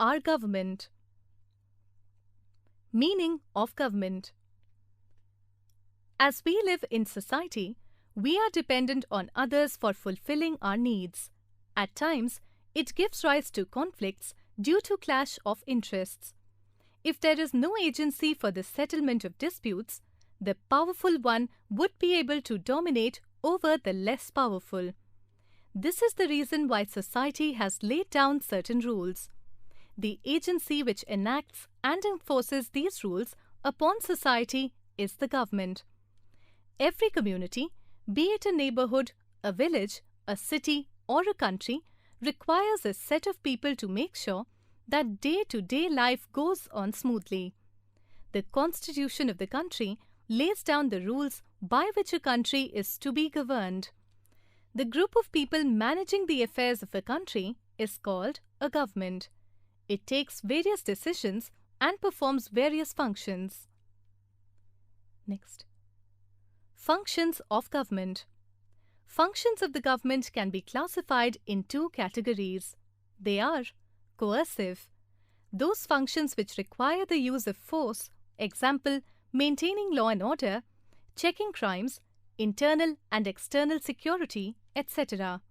our government. Meaning of government. As we live in society, we are dependent on others for fulfilling our needs. At times, it gives rise to conflicts due to clash of interests. If there is no agency for the settlement of disputes, the powerful one would be able to dominate over the less powerful. This is the reason why society has laid down certain rules. The agency which enacts and enforces these rules upon society is the government. Every community, be it a neighborhood, a village, a city, or a country, requires a set of people to make sure that day-to-day life goes on smoothly. The constitution of the country lays down the rules by which a country is to be governed. The group of people managing the affairs of a country is called a government. It takes various decisions and performs various functions. Next. Functions of government. Functions of the government can be classified in two categories. They are coercive, those functions which require the use of force, example, maintaining law and order, checking crimes, internal and external security, etc.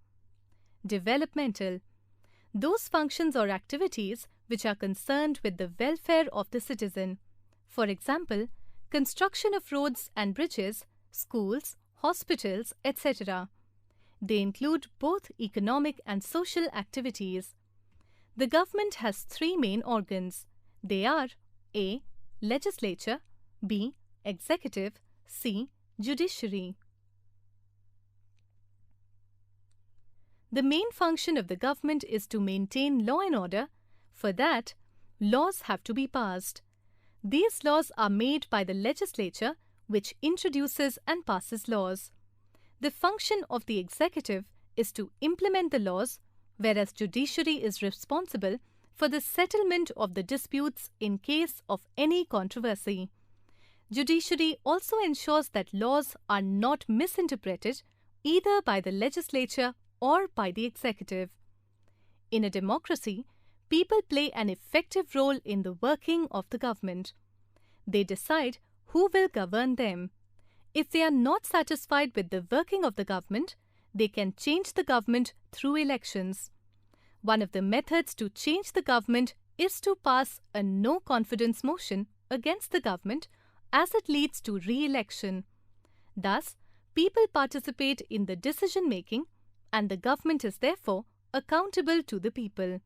Developmental, those functions or activities which are concerned with the welfare of the citizen. For example, construction of roads and bridges, schools, hospitals, etc. They include both economic and social activities. The government has three main organs. They are A. Legislature, B. Executive, C. Judiciary. The main function of the government is to maintain law and order. For that, laws have to be passed. These laws are made by the legislature, which introduces and passes laws. The function of the executive is to implement the laws, whereas judiciary is responsible for the settlement of the disputes in case of any controversy. Judiciary also ensures that laws are not misinterpreted either by the legislature or by the executive. In a democracy, people play an effective role in the working of the government. They decide who will govern them. If they are not satisfied with the working of the government, they can change the government through elections. One of the methods to change the government is to pass a no-confidence motion against the government as it leads to re-election. Thus, people participate in the decision-making and the government is therefore accountable to the people.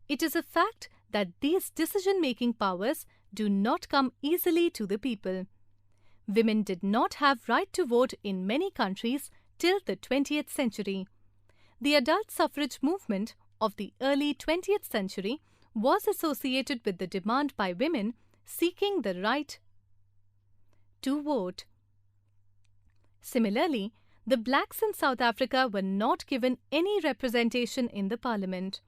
It is a fact that these decision-making powers do not come easily to the people. Women did not have right to vote in many countries till the 20th century. The adult suffrage movement of the early 20th century was associated with the demand by women seeking the right to vote. Similarly, the blacks in South Africa were not given any representation in the parliament.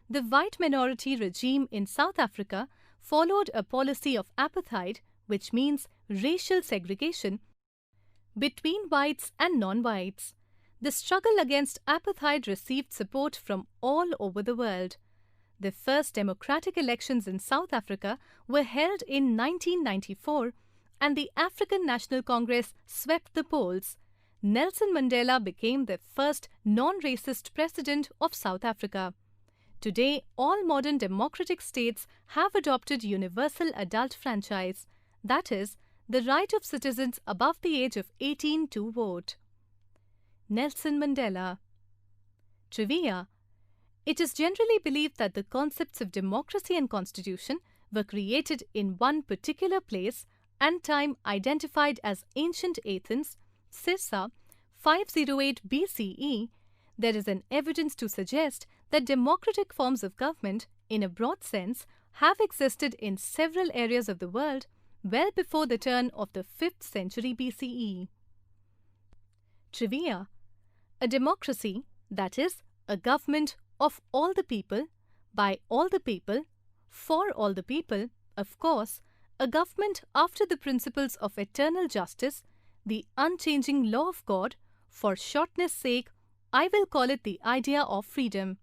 The white minority regime in South Africa followed a policy of apartheid, which means racial segregation, between whites and non-whites. The struggle against apartheid received support from all over the world. The first democratic elections in South Africa were held in 1994 and the African National Congress swept the polls. Nelson Mandela became the first non-racist president of South Africa. Today, all modern democratic states have adopted universal adult franchise, that is, the right of citizens above the age of 18 to vote. Nelson Mandela. Trivia. It is generally believed that the concepts of democracy and constitution were created in one particular place and time identified as ancient Athens, Sirsa, 508 BCE. There is an evidence to suggest that democratic forms of government, in a broad sense, have existed in several areas of the world well before the turn of the 5th century BCE. Trivia. A democracy, that is, a government of all the people, by all the people, for all the people, of course, a government after the principles of eternal justice, the unchanging law of God. For shortness' sake, I will call it the idea of freedom.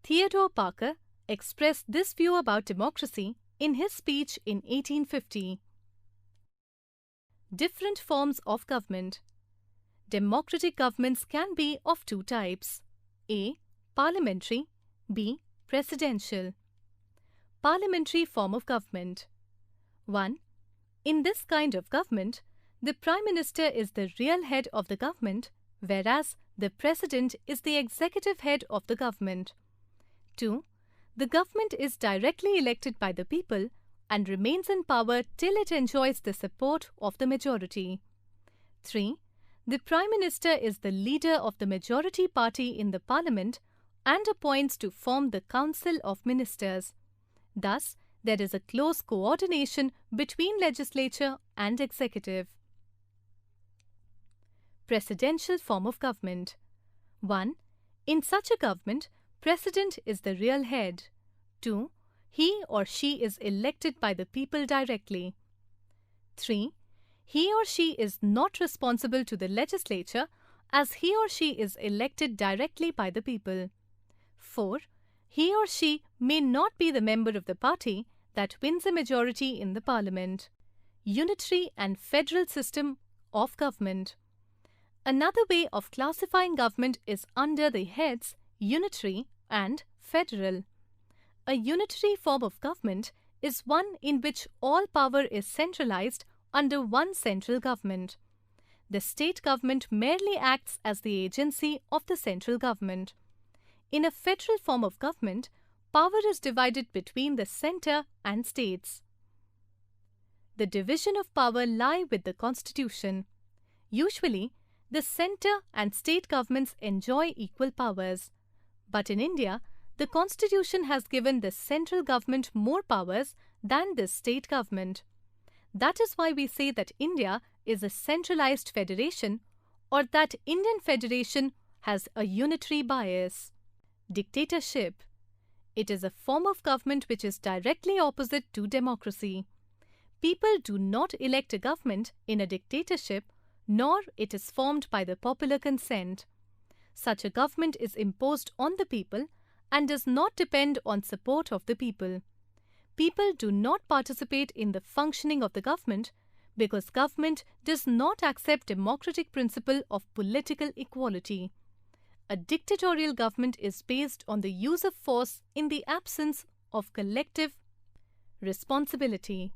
Theodore Parker, expressed this view about democracy in his speech in 1850. Different forms of government. Democratic governments can be of two types: A. Parliamentary, B. Presidential. Parliamentary form of government. 1. In this kind of government, the Prime Minister is the real head of the government, whereas the President is the executive head of the government. 2. The government is directly elected by the people and remains in power till it enjoys the support of the majority. 3. The Prime Minister is the leader of the majority party in the Parliament and appoints to form the Council of Ministers. Thus, there is a close coordination between legislature and executive. Presidential form of government. 1. In such a government, President is the real head. 2. He or she is elected by the people directly. 3. He or she is not responsible to the legislature as he or she is elected directly by the people. 4. He or she may not be the member of the party that wins a majority in the Parliament. Unitary and federal system of government. Another way of classifying government is under the heads unitary and federal. A unitary form of government is one in which all power is centralized under one central government. The state government merely acts as the agency of the central government. In a federal form of government, power is divided between the centre and states. The division of power lie with the Constitution. Usually, the centre and state governments enjoy equal powers. But in India, the Constitution has given the central government more powers than the state government. That is why we say that India is a centralized federation, or that Indian federation has a unitary bias. Dictatorship. It is a form of government which is directly opposite to democracy. People do not elect a government in a dictatorship, nor it is formed by the popular consent. Such a government is imposed on the people and does not depend on support of the people. People do not participate in the functioning of the government because government does not accept democratic principle of political equality. A dictatorial government is based on the use of force in the absence of collective responsibility.